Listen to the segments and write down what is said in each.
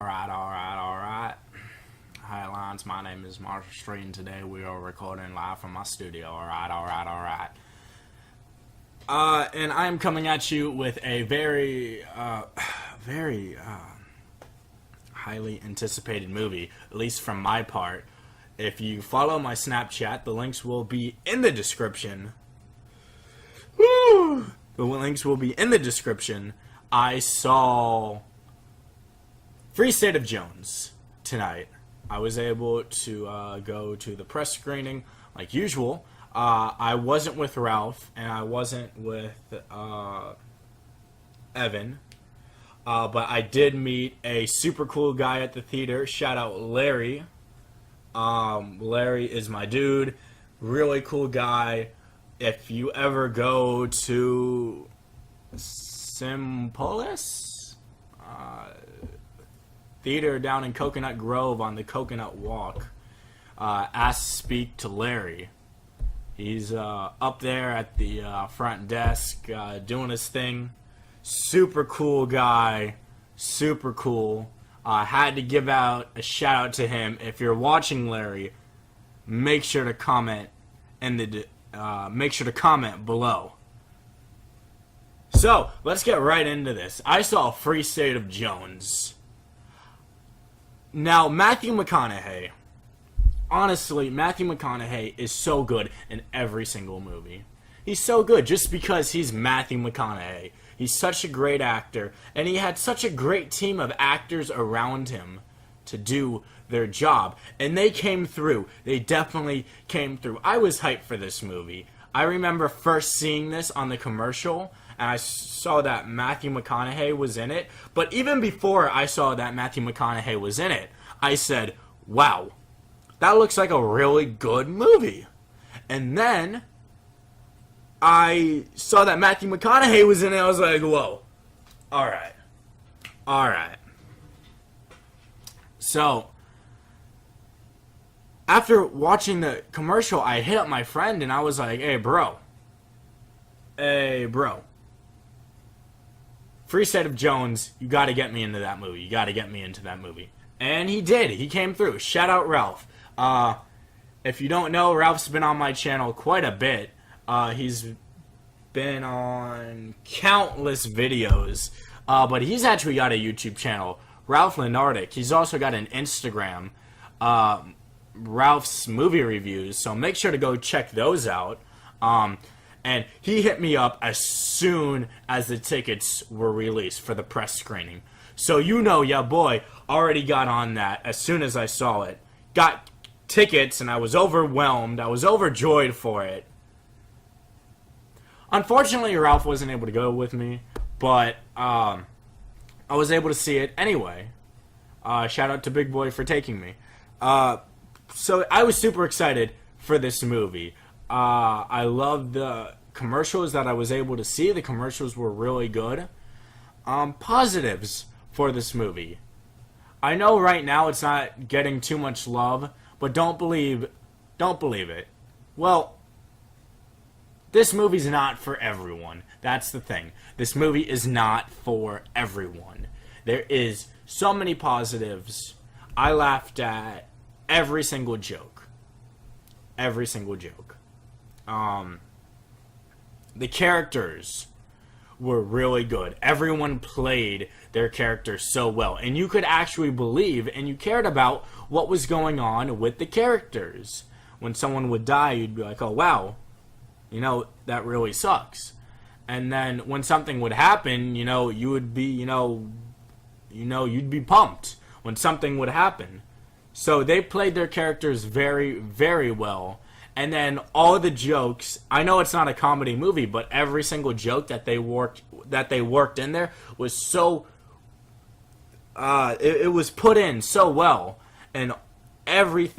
Alright. Hi, Lines. My name is Marshall Street, and today we are recording live from my studio. Alright. And I am coming at you with a very highly anticipated movie, at least from my part. If you follow my Snapchat, the links will be in the description. Woo! The links will be in the description. I saw Free State of Jones tonight. I was able to go to the press screening like usual. I wasn't with Ralph and I wasn't with Evan, but I did meet a super cool guy at the theater. Shout out Larry. Larry is my dude. Really cool guy. If you ever go to Simpolis Theater down in Coconut Grove on the Coconut Walk, ask to speak to Larry. He's up there at the front desk doing his thing. Super cool guy. Super cool. Had to give out a shout out to him. If you're watching, Larry, make sure to comment below. So let's get right into this. I saw Free State of Jones. Now, Matthew McConaughey. Honestly, Matthew McConaughey is so good in every single movie. He's so good just because he's Matthew McConaughey. He's such a great actor, and he had such a great team of actors around him to do their job. And they came through. They definitely came through. I was hyped for this movie. I remember first seeing this on the commercial, and I saw that Matthew McConaughey was in it. But even before I saw that Matthew McConaughey was in it, I said, wow, that looks like a really good movie. And then I saw that Matthew McConaughey was in it, I was like, whoa. Alright. So, after watching the commercial, I hit up my friend and I was like, hey, bro. Free State of Jones, you gotta get me into that movie. And he did. He came through. Shout out Ralph. If you don't know, Ralph's been on my channel quite a bit. He's been on countless videos. But he's actually got a YouTube channel, Ralph Lenardic. He's also got an Instagram, Ralph's Movie Reviews. So make sure to go check those out. And he hit me up as soon as the tickets were released for the press screening. So you know, yeah, boy, already got on that as soon as I saw it. Got tickets, and I was overwhelmed. I was overjoyed for it. Unfortunately, Ralph wasn't able to go with me, but I was able to see it anyway. Shout out to Big Boy for taking me. So I was super excited for this movie. I loved the commercials that I was able to see. The commercials were really good. Positives for this movie. I know right now it's not getting too much love, but don't believe it. Well, this movie's not for everyone. That's the thing. This movie is not for everyone. There is so many positives. I laughed at every single joke. The characters were really good. Everyone played their characters so well. And you could actually believe and you cared about what was going on with the characters. When someone would die, you'd be like, oh, wow, that really sucks. And then when something would happen, you would be, you'd be pumped when something would happen. So they played their characters very, very well. And then all the jokes, I know it's not a comedy movie, but every single joke that they worked in there was so it was put in so well. And every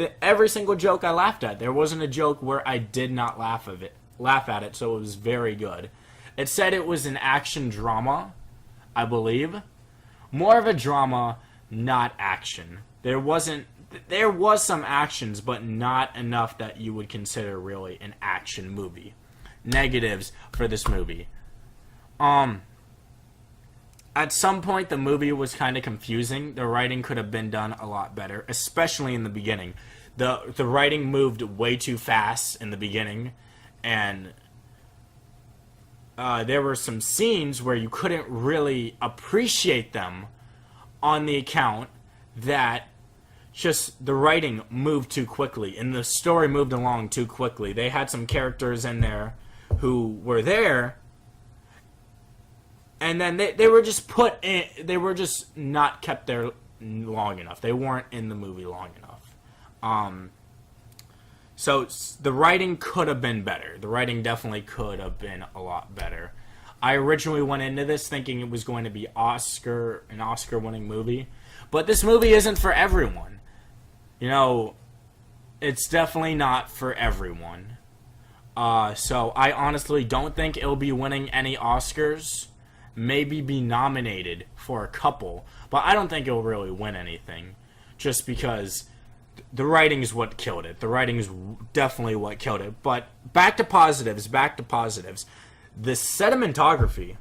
single joke I laughed at. There wasn't a joke where I did not laugh at it, so it was very good. It said it was an action drama, I believe. More of a drama, not action. There was some actions, but not enough that you would consider really an action movie. Negatives for this movie. at some point the movie was kind of confusing. The writing could have been done a lot better, especially in the beginning. The writing moved way too fast in the beginning, and there were some scenes where you couldn't really appreciate them on the account that just the writing moved too quickly and the story moved along too quickly. They had some characters in there who were there, and then they were just put in. They were just not kept there long enough. They weren't in the movie long enough. So the writing could have been better. The writing definitely could have been a lot better. I originally went into this thinking it was going to be an Oscar-winning movie, but this movie isn't for everyone. You know, it's definitely not for everyone. So I honestly don't think it'll be winning any Oscars. Maybe be nominated for a couple, but I don't think it'll really win anything, just because the writing is what killed it. The writing is definitely what killed it. But back to positives. The cinematography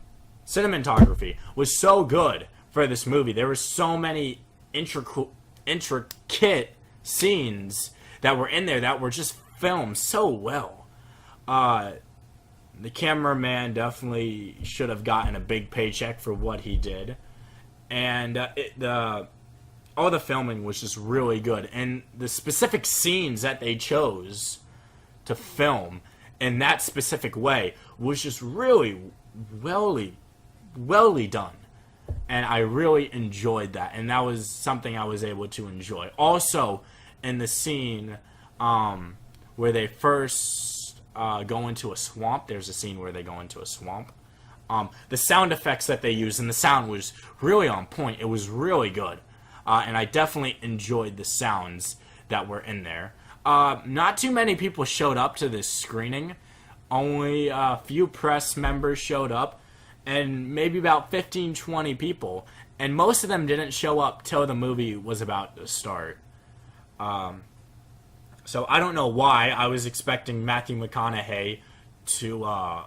was so good for this movie. There were so many intricate scenes that were in there that were just filmed so well. The cameraman definitely should have gotten a big paycheck for what he did. And all the filming was just really good. And the specific scenes that they chose to film in that specific way was just really well done. And I really enjoyed that. And that was something I was able to enjoy. Also, in the scene where they first go into a swamp, there's a scene where they go into a swamp. The sound effects that they used, and the sound was really on point. It was really good. And I definitely enjoyed the sounds that were in there. Not too many people showed up to this screening. Only a few press members showed up, and maybe about 15-20 people. And most of them didn't show up till the movie was about to start. So I don't know why. I was expecting Matthew McConaughey to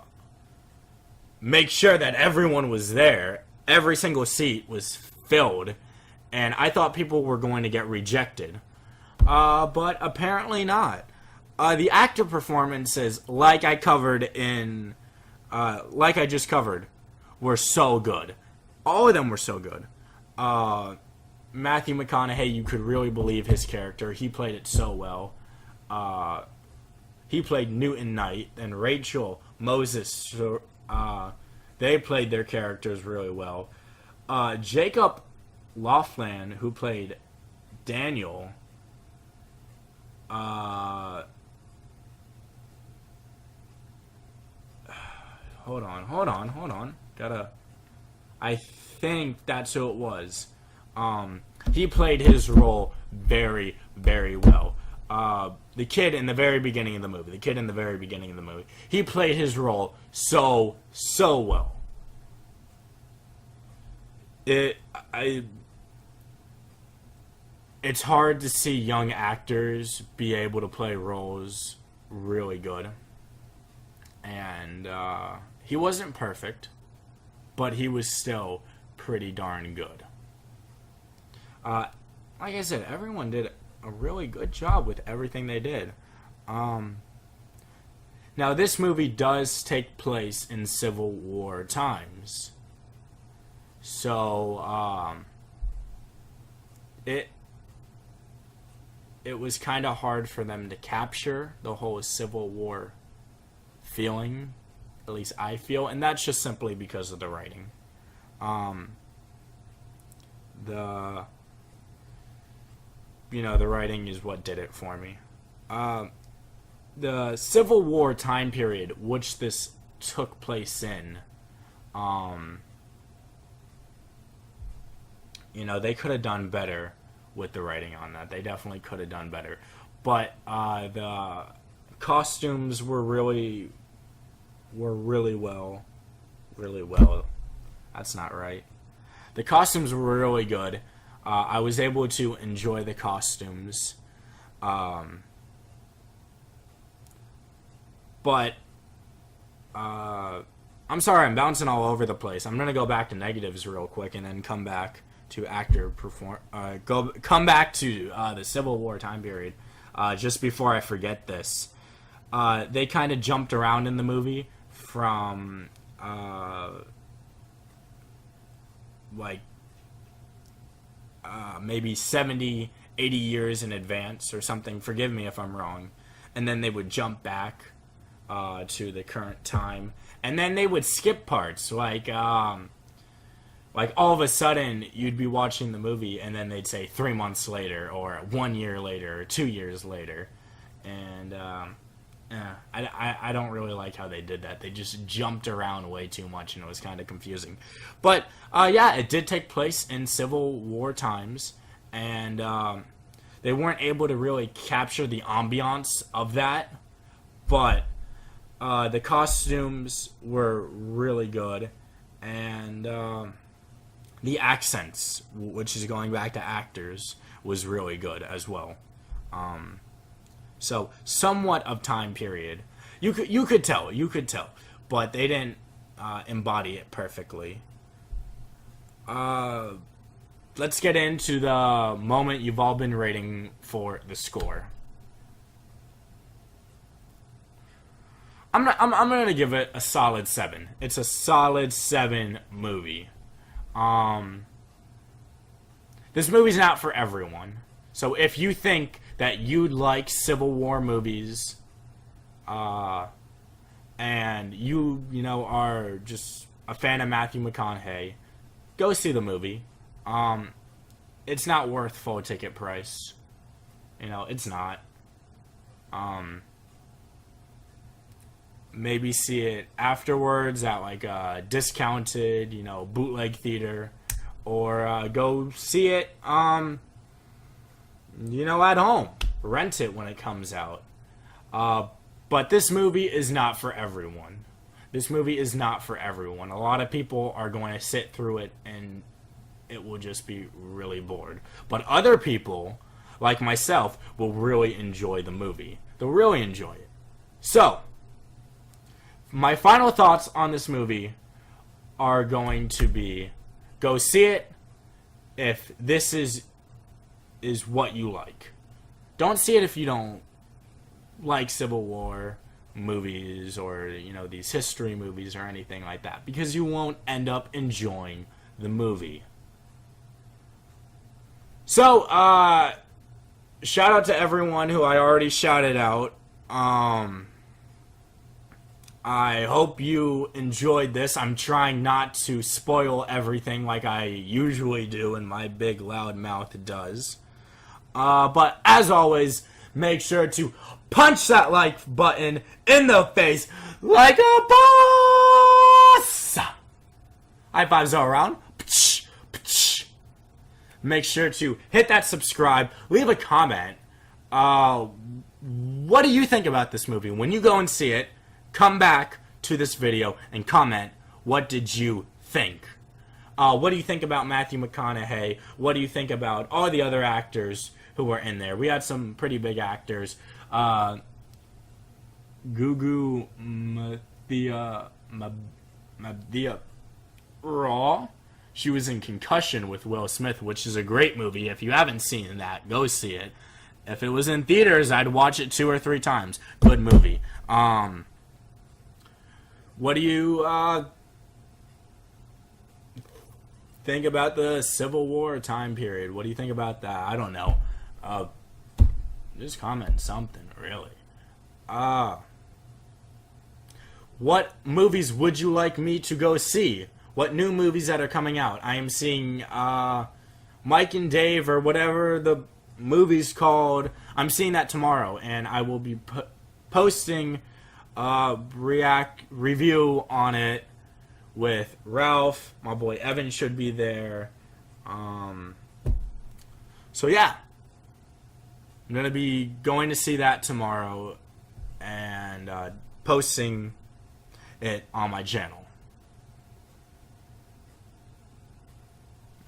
make sure that everyone was there. Every single seat was filled. And I thought people were going to get rejected. But apparently not. The actor performances, like I just covered, were so good. All of them were so good. Matthew McConaughey, you could really believe his character. He played it so well. He played Newton Knight, and Rachel Moses. They played their characters really well. Jacob Laughlin, who played Daniel, hold on. I think that's who it was. He played his role very, very well. The kid in the very beginning of the movie. He played his role so well. It's hard to see young actors be able to play roles really good. And he wasn't perfect, but he was still pretty darn good. Like I said, everyone did a really good job with everything they did. Now, this movie does take place in Civil War times. So, it was kind of hard for them to capture the whole Civil War feeling, at least I feel, and that's just simply because of the writing. The writing is what did it for me. The Civil War time period, which this took place in, they could have done better with the writing on that. They definitely could have done better. But the costumes were really well. That's not right. The costumes were really good. I was able to enjoy the costumes. But I'm sorry, I'm bouncing all over the place. I'm gonna go back to negatives real quick and then come back to come back to the Civil War time period. Just before I forget this, they kind of jumped around in the movie from like maybe 70, 80 years in advance or something. Forgive me if I'm wrong. And then they would jump back to the current time, and then they would skip parts like all of a sudden you'd be watching the movie and then they'd say 3 months later or 1 year later or 2 years later, and I don't really like how they did that. They just jumped around way too much and it was kind of confusing. But yeah, it did take place in Civil War times, and they weren't able to really capture the ambiance of that, but the costumes were really good, and the accents, which is going back to actors, was really good as well. So somewhat of time period, you could tell, but they didn't embody it perfectly. Let's get into the moment you've all been waiting for, the score. I'm gonna give it a solid 7. It's a solid 7 movie. This movie's not for everyone. So if you think that you'd like Civil War movies, and you are just a fan of Matthew McConaughey, go see the movie. It's not worth full ticket price. It's not. Maybe see it afterwards at like a discounted, bootleg theater, or go see it, at home. Rent it when it comes out. But this movie is not for everyone. This movie is not for everyone. A lot of people are going to sit through it and it will just be really bored. But other people, like myself, will really enjoy the movie. They'll really enjoy it. So, my final thoughts on this movie are going to be, go see it if this is what you like. Don't see it if you don't like Civil War movies or, these history movies or anything like that, because you won't end up enjoying the movie. So, shout out to everyone who I already shouted out. I hope you enjoyed this. I'm trying not to spoil everything like I usually do and my big loud mouth does. But as always, make sure to punch that like button in the face like a boss! High fives all around. Make sure to hit that subscribe. Leave a comment. What do you think about this movie? When you go and see it, come back to this video and comment, what did you think? What do you think about Matthew McConaughey? What do you think about all the other actors who were in there? We had some pretty big actors. Gugu Mbatha-Raw. She was in Concussion with Will Smith, which is a great movie. If you haven't seen that, go see it. If it was in theaters, I'd watch it 2 or 3 times. Good movie. What do you think about the Civil War time period? What do you think about that? I don't know. Just comment something, really. What movies would you like me to go see? What new movies that are coming out? I am seeing Mike and Dave, or whatever the movie's called. I'm seeing that tomorrow, and I will be posting review on it with Ralph. My boy Evan should be there. So yeah, I'm gonna be going to see that tomorrow and posting it on my channel.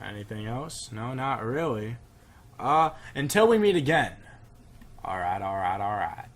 Anything else? No, not really. Until we meet again. Alright.